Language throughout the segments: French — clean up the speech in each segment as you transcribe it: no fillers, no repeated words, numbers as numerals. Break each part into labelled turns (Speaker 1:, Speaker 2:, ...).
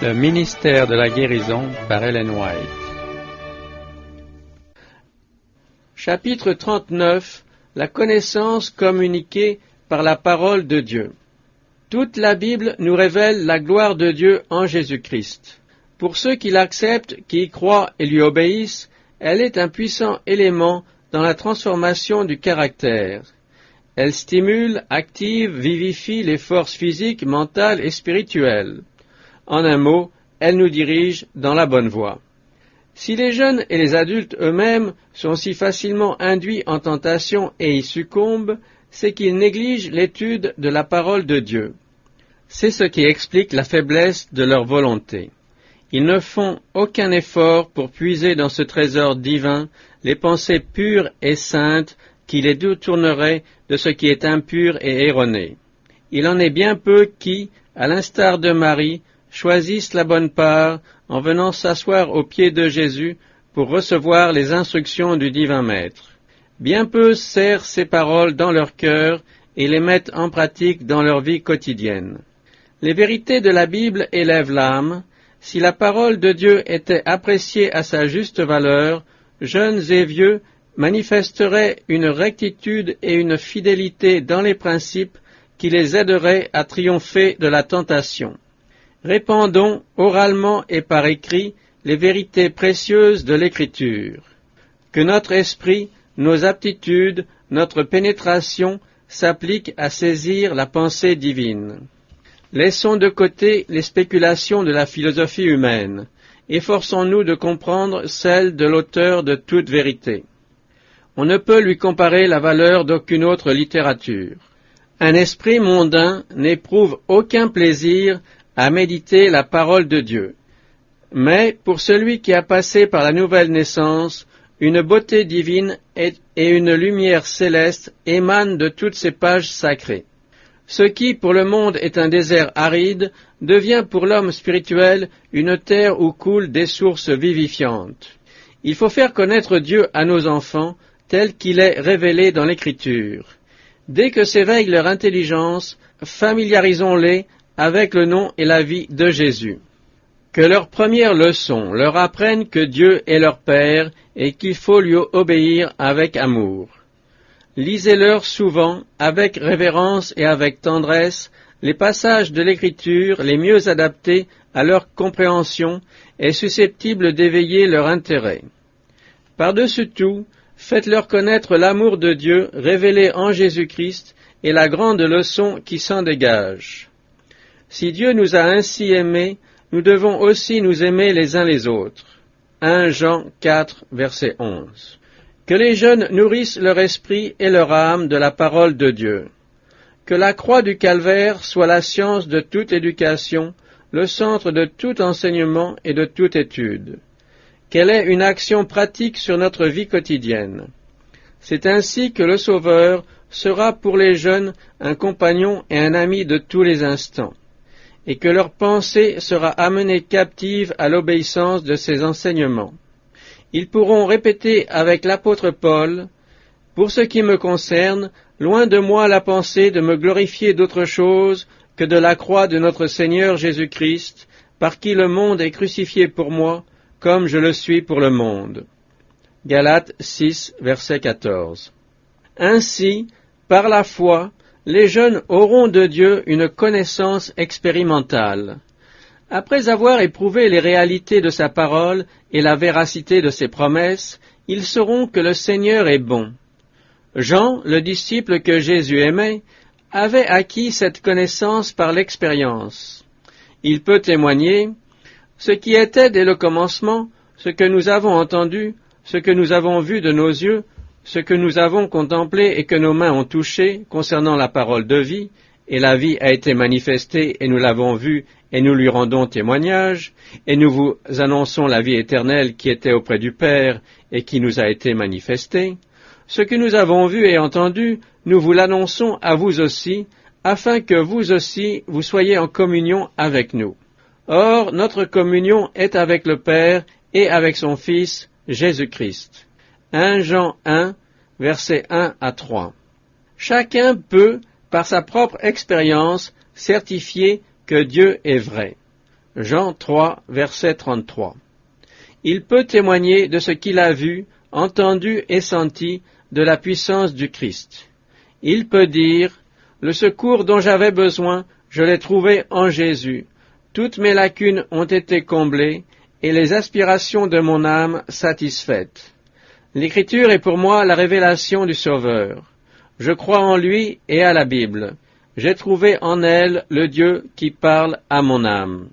Speaker 1: Le ministère de la guérison par Ellen White. Chapitre 39. La connaissance communiquée par la parole de Dieu. Toute la Bible nous révèle la gloire de Dieu en Jésus-Christ. Pour ceux qui l'acceptent, qui y croient et lui obéissent, elle est un puissant élément dans la transformation du caractère. Elle stimule, active, vivifie les forces physiques, mentales et spirituelles. En un mot, elle nous dirige dans la bonne voie. Si les jeunes et les adultes eux-mêmes sont si facilement induits en tentation et y succombent, c'est qu'ils négligent l'étude de la parole de Dieu. C'est ce qui explique la faiblesse de leur volonté. Ils ne font aucun effort pour puiser dans ce trésor divin les pensées pures et saintes qui les détourneraient de ce qui est impur et erroné. Il en est bien peu qui, à l'instar de Marie, choisissent la bonne part en venant s'asseoir aux pieds de Jésus pour recevoir les instructions du divin Maître. Bien peu serrent ces paroles dans leur cœur et les mettent en pratique dans leur vie quotidienne. Les vérités de la Bible élèvent l'âme. Si la parole de Dieu était appréciée à sa juste valeur, jeunes et vieux manifesteraient une rectitude et une fidélité dans les principes qui les aideraient à triompher de la tentation. Répandons oralement et par écrit les vérités précieuses de l'Écriture. Que notre esprit, nos aptitudes, notre pénétration s'appliquent à saisir la pensée divine. Laissons de côté les spéculations de la philosophie humaine. Efforçons-nous de comprendre celle de l'auteur de toute vérité. On ne peut lui comparer la valeur d'aucune autre littérature. Un esprit mondain n'éprouve aucun plaisir à méditer la parole de Dieu. Mais pour celui qui a passé par la nouvelle naissance, une beauté divine et une lumière céleste émanent de toutes ces pages sacrées. Ce qui, pour le monde, est un désert aride, devient pour l'homme spirituel une terre où coulent des sources vivifiantes. Il faut faire connaître Dieu à nos enfants, tel qu'il est révélé dans l'Écriture. Dès que s'éveille leur intelligence, familiarisons-les avec le nom et la vie de Jésus. Que leur première leçon leur apprenne que Dieu est leur Père et qu'il faut lui obéir avec amour. Lisez-leur souvent, avec révérence et avec tendresse, les passages de l'Écriture les mieux adaptés à leur compréhension et susceptibles d'éveiller leur intérêt. Par-dessus tout, faites-leur connaître l'amour de Dieu révélé en Jésus-Christ et la grande leçon qui s'en dégage. Si Dieu nous a ainsi aimés, nous devons aussi nous aimer les uns les autres. 1 Jean 4, verset 11. Que les jeunes nourrissent leur esprit et leur âme de la parole de Dieu. Que la croix du calvaire soit la science de toute éducation, le centre de tout enseignement et de toute étude. Qu'elle ait une action pratique sur notre vie quotidienne. C'est ainsi que le Sauveur sera pour les jeunes un compagnon et un ami de tous les instants, et que leur pensée sera amenée captive à l'obéissance de ses enseignements. Ils pourront répéter avec l'apôtre Paul, « Pour ce qui me concerne, loin de moi la pensée de me glorifier d'autre chose que de la croix de notre Seigneur Jésus-Christ, par qui le monde est crucifié pour moi, comme je le suis pour le monde. » Galates 6, verset 14. Ainsi, par la foi, les jeunes auront de Dieu une connaissance expérimentale. Après avoir éprouvé les réalités de sa parole et la véracité de ses promesses, ils sauront que le Seigneur est bon. Jean, le disciple que Jésus aimait, avait acquis cette connaissance par l'expérience. Il peut témoigner, « Ce qui était dès le commencement, ce que nous avons entendu, ce que nous avons vu de nos yeux, ce que nous avons contemplé et que nos mains ont touché concernant la parole de vie, et la vie a été manifestée et nous l'avons vue et nous lui rendons témoignage, et nous vous annonçons la vie éternelle qui était auprès du Père et qui nous a été manifestée. Ce que nous avons vu et entendu, nous vous l'annonçons à vous aussi, afin que vous aussi vous soyez en communion avec nous. Or, notre communion est avec le Père et avec son Fils, Jésus-Christ. 1 Jean 1, versets 1 à 3. Chacun peut, par sa propre expérience, certifier que Dieu est vrai. Jean 3, verset 33. Il peut témoigner de ce qu'il a vu, entendu et senti de la puissance du Christ. Il peut dire « Le secours dont j'avais besoin, je l'ai trouvé en Jésus. Toutes mes lacunes ont été comblées et les aspirations de mon âme satisfaites. L'Écriture est pour moi la révélation du Sauveur. Je crois en lui et à la Bible. J'ai trouvé en elle le Dieu qui parle à mon âme. »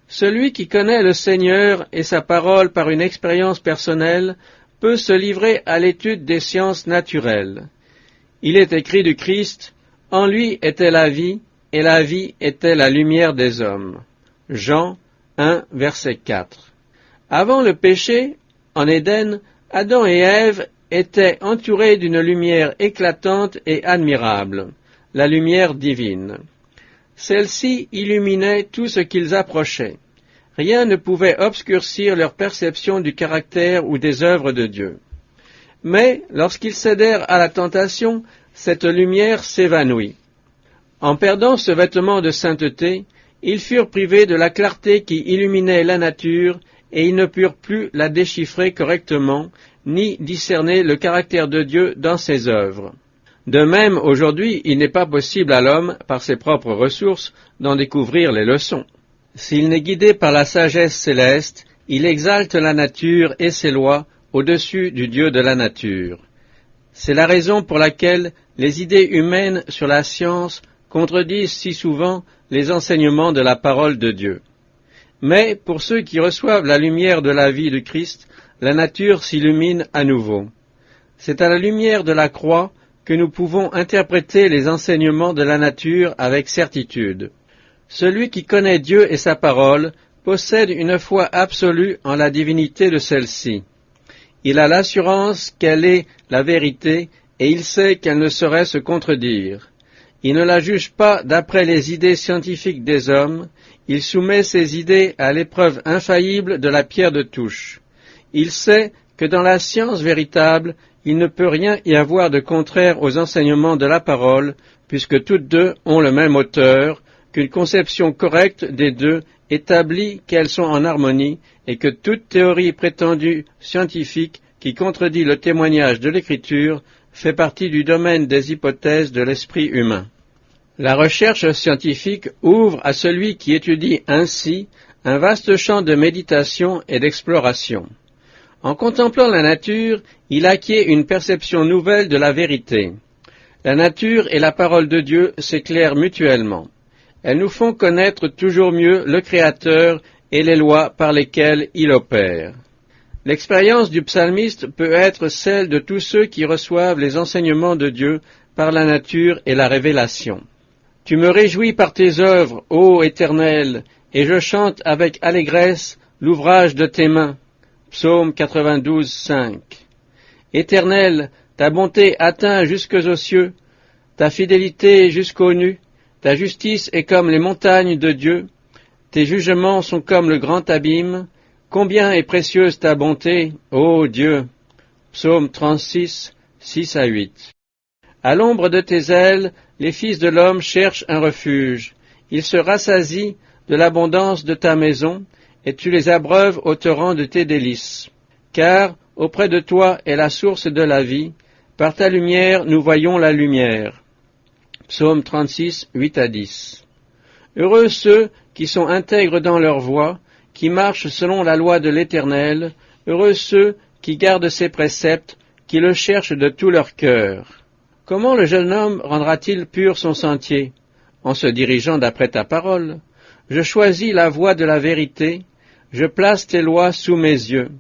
Speaker 1: Celui qui connaît le Seigneur et sa parole par une expérience personnelle peut se livrer à l'étude des sciences naturelles. Il est écrit du Christ, « En lui était la vie, et la vie était la lumière des hommes. » Jean 1, verset 4. Avant le péché, en Éden, Adam et Ève étaient entourés d'une lumière éclatante et admirable, la lumière divine. Celle-ci illuminait tout ce qu'ils approchaient. Rien ne pouvait obscurcir leur perception du caractère ou des œuvres de Dieu. Mais, lorsqu'ils cédèrent à la tentation, cette lumière s'évanouit. En perdant ce vêtement de sainteté, ils furent privés de la clarté qui illuminait la nature et ils ne purent plus la déchiffrer correctement, ni discerner le caractère de Dieu dans ses œuvres. De même, aujourd'hui, il n'est pas possible à l'homme, par ses propres ressources, d'en découvrir les leçons. S'il n'est guidé par la sagesse céleste, il exalte la nature et ses lois au-dessus du Dieu de la nature. C'est la raison pour laquelle les idées humaines sur la science contredisent si souvent les enseignements de la parole de Dieu. Mais pour ceux qui reçoivent la lumière de la vie du Christ, la nature s'illumine à nouveau. C'est à la lumière de la croix que nous pouvons interpréter les enseignements de la nature avec certitude. Celui qui connaît Dieu et sa parole possède une foi absolue en la divinité de celle-ci. Il a l'assurance qu'elle est la vérité et il sait qu'elle ne saurait se contredire. Il ne la juge pas d'après les idées scientifiques des hommes, il soumet ses idées à l'épreuve infaillible de la pierre de touche. Il sait que dans la science véritable, il ne peut rien y avoir de contraire aux enseignements de la parole, puisque toutes deux ont le même auteur, qu'une conception correcte des deux établit qu'elles sont en harmonie et que toute théorie prétendue scientifique qui contredit le témoignage de l'Écriture fait partie du domaine des hypothèses de l'esprit humain. La recherche scientifique ouvre à celui qui étudie ainsi un vaste champ de méditation et d'exploration. En contemplant la nature, il acquiert une perception nouvelle de la vérité. La nature et la parole de Dieu s'éclairent mutuellement. Elles nous font connaître toujours mieux le Créateur et les lois par lesquelles il opère. L'expérience du psalmiste peut être celle de tous ceux qui reçoivent les enseignements de Dieu par la nature et la révélation. Tu me réjouis par tes œuvres, ô Éternel, et je chante avec allégresse l'ouvrage de tes mains. Psaume 92, 5. Éternel, ta bonté atteint jusques aux cieux, ta fidélité jusqu'aux nues. Ta justice est comme les montagnes de Dieu, tes jugements sont comme le grand abîme. Combien est précieuse ta bonté, ô Dieu! Psaume 36, 6 à 8. À l'ombre de tes ailes, les fils de l'homme cherchent un refuge. Ils se rassasient de l'abondance de ta maison, et tu les abreuves au torrent de tes délices. Car auprès de toi est la source de la vie, par ta lumière nous voyons la lumière. Psaume 36, 8 à 10. Heureux ceux qui sont intègres dans leur voie, qui marchent selon la loi de l'Éternel, heureux ceux qui gardent ses préceptes, qui le cherchent de tout leur cœur. Comment le jeune homme rendra-t-il pur son sentier? En se dirigeant d'après ta parole. Je choisis la voie de la vérité, je place tes lois sous mes yeux.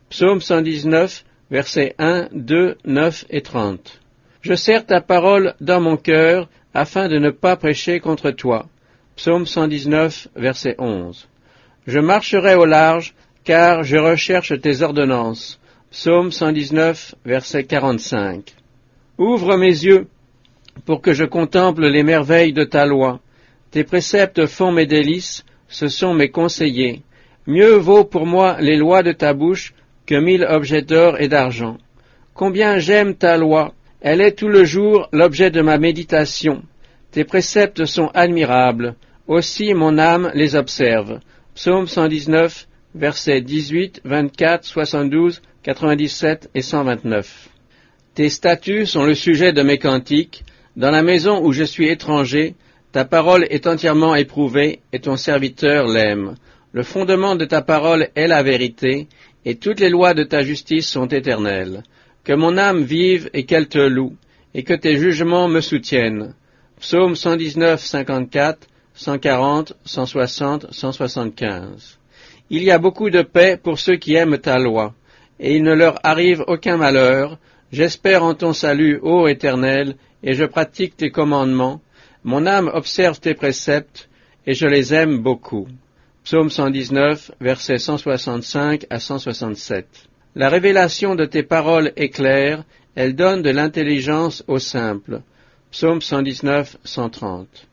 Speaker 1: Psaume 119, versets 1, 2, 9 et 30. Je serre ta parole dans mon cœur, afin de ne pas prêcher contre toi. Psaume 119, verset 11. Je marcherai au large, car je recherche tes ordonnances. Psaume 119, verset 45. Ouvre mes yeux, pour que je contemple les merveilles de ta loi. Tes préceptes font mes délices, ce sont mes conseillers. Mieux vaut pour moi les lois de ta bouche que 1000 objets d'or et d'argent. Combien j'aime ta loi! Elle est tout le jour l'objet de ma méditation. Tes préceptes sont admirables. Aussi mon âme les observe. Psaume 119, versets 18, 24, 72, 97 et 129. Tes statuts sont le sujet de mes cantiques. Dans la maison où je suis étranger, ta parole est entièrement éprouvée et ton serviteur l'aime. Le fondement de ta parole est la vérité, et toutes les lois de ta justice sont éternelles. Que mon âme vive et qu'elle te loue, et que tes jugements me soutiennent. Psaume 119, 54, 140, 160, 175. Il y a beaucoup de paix pour ceux qui aiment ta loi, et il ne leur arrive aucun malheur. J'espère en ton salut, ô Éternel, et je pratique tes commandements. Mon âme observe tes préceptes, et je les aime beaucoup. Psaume 119, versets 165 à 167. La révélation de tes paroles est claire, elle donne de l'intelligence aux simples. Psaume 119, 130.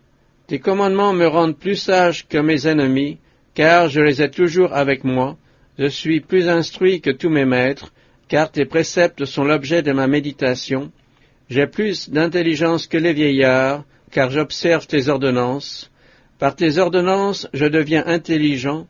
Speaker 1: Tes commandements me rendent plus sage que mes ennemis, car je les ai toujours avec moi. Je suis plus instruit que tous mes maîtres, car tes préceptes sont l'objet de ma méditation. J'ai plus d'intelligence que les vieillards, car j'observe tes ordonnances. Par tes ordonnances, je deviens intelligent,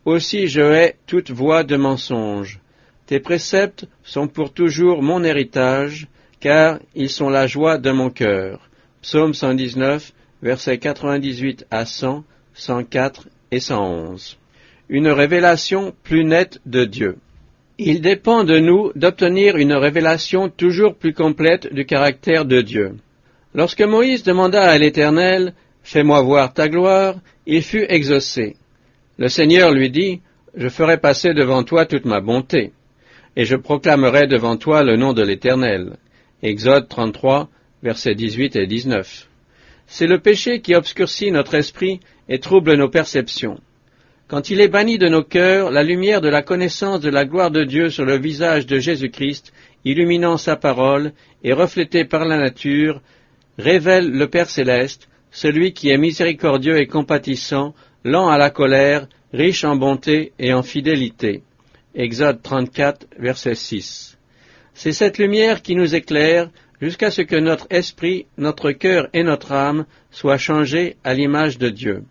Speaker 1: aussi je hais toute voie de mensonge. Tes préceptes sont pour toujours mon héritage, car ils sont la joie de mon cœur. Psaume 119, versets 98 à 100, 104 et 111. Une révélation plus nette de Dieu. Il dépend de nous d'obtenir une révélation toujours plus complète du caractère de Dieu. Lorsque Moïse demanda à l'Éternel « Fais-moi voir ta gloire », il fut exaucé. Le Seigneur lui dit « Je ferai passer devant toi toute ma bonté, et je proclamerai devant toi le nom de l'Éternel. » Exode 33, versets 18 et 19. C'est le péché qui obscurcit notre esprit et trouble nos perceptions. Quand il est banni de nos cœurs, la lumière de la connaissance de la gloire de Dieu sur le visage de Jésus-Christ, illuminant sa parole et reflétée par la nature, révèle le Père céleste, celui qui est miséricordieux et compatissant, lent à la colère, riche en bonté et en fidélité. Exode 34, verset 6. C'est cette lumière qui nous éclaire jusqu'à ce que notre esprit, notre cœur et notre âme soient changés à l'image de Dieu.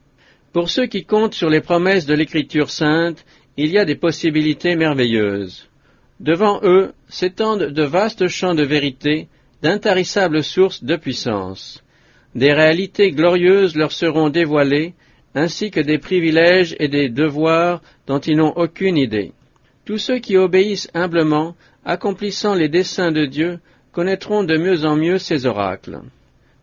Speaker 1: Pour ceux qui comptent sur les promesses de l'Écriture sainte, il y a des possibilités merveilleuses. Devant eux s'étendent de vastes champs de vérité, d'intarissables sources de puissance. Des réalités glorieuses leur seront dévoilées, ainsi que des privilèges et des devoirs dont ils n'ont aucune idée. Tous ceux qui obéissent humblement, accomplissant les desseins de Dieu, connaîtront de mieux en mieux ses oracles.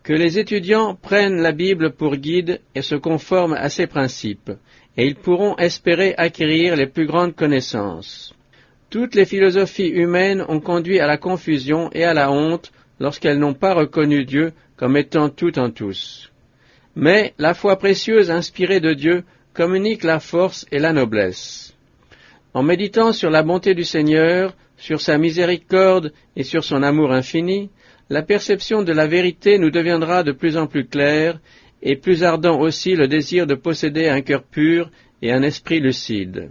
Speaker 1: Que les étudiants prennent la Bible pour guide et se conforment à ses principes, et ils pourront espérer acquérir les plus grandes connaissances. Toutes les philosophies humaines ont conduit à la confusion et à la honte lorsqu'elles n'ont pas reconnu Dieu comme étant tout en tous. Mais la foi précieuse inspirée de Dieu communique la force et la noblesse. En méditant sur la bonté du Seigneur, sur sa miséricorde et sur son amour infini, la perception de la vérité nous deviendra de plus en plus claire, et plus ardent aussi le désir de posséder un cœur pur et un esprit lucide.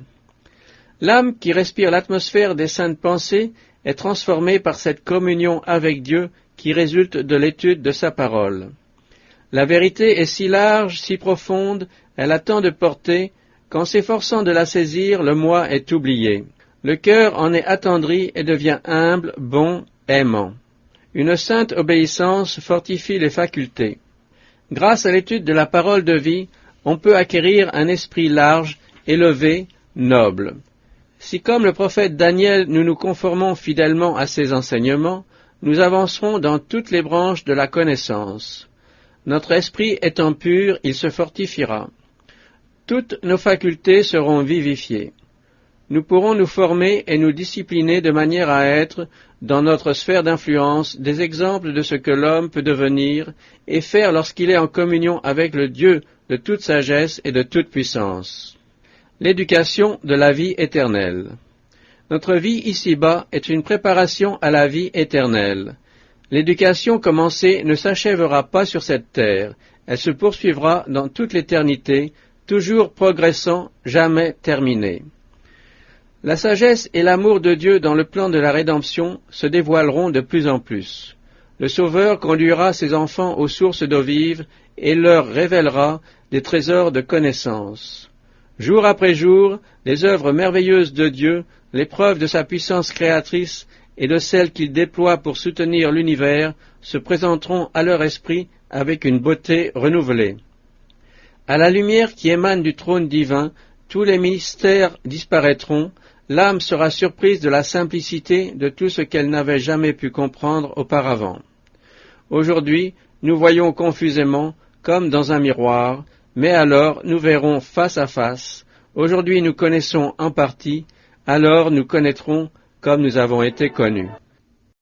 Speaker 1: L'âme qui respire l'atmosphère des saintes pensées est transformée par cette communion avec Dieu qui résulte de l'étude de sa parole. La vérité est si large, si profonde, elle a tant de portée, qu'en s'efforçant de la saisir, le moi est oublié. Le cœur en est attendri et devient humble, bon, aimant. Une sainte obéissance fortifie les facultés. Grâce à l'étude de la parole de vie, on peut acquérir un esprit large, élevé, noble. Si comme le prophète Daniel nous nous conformons fidèlement à ses enseignements, nous avancerons dans toutes les branches de la connaissance. Notre esprit étant pur, il se fortifiera. Toutes nos facultés seront vivifiées. Nous pourrons nous former et nous discipliner de manière à être, dans notre sphère d'influence, des exemples de ce que l'homme peut devenir et faire lorsqu'il est en communion avec le Dieu de toute sagesse et de toute puissance. L'éducation de la vie éternelle. Notre vie ici-bas est une préparation à la vie éternelle. L'éducation commencée ne s'achèvera pas sur cette terre, elle se poursuivra dans toute l'éternité, toujours progressant, jamais terminée. La sagesse et l'amour de Dieu dans le plan de la rédemption se dévoileront de plus en plus. Le Sauveur conduira ses enfants aux sources d'eau vive et leur révélera des trésors de connaissance. Jour après jour, les œuvres merveilleuses de Dieu, les preuves de sa puissance créatrice et de celles qu'il déploie pour soutenir l'univers se présenteront à leur esprit avec une beauté renouvelée. À la lumière qui émane du trône divin, tous les mystères disparaîtront, l'âme sera surprise de la simplicité de tout ce qu'elle n'avait jamais pu comprendre auparavant. Aujourd'hui, nous voyons confusément, comme dans un miroir, mais alors nous verrons face à face. Aujourd'hui nous connaissons en partie, alors nous connaîtrons comme nous avons été connus.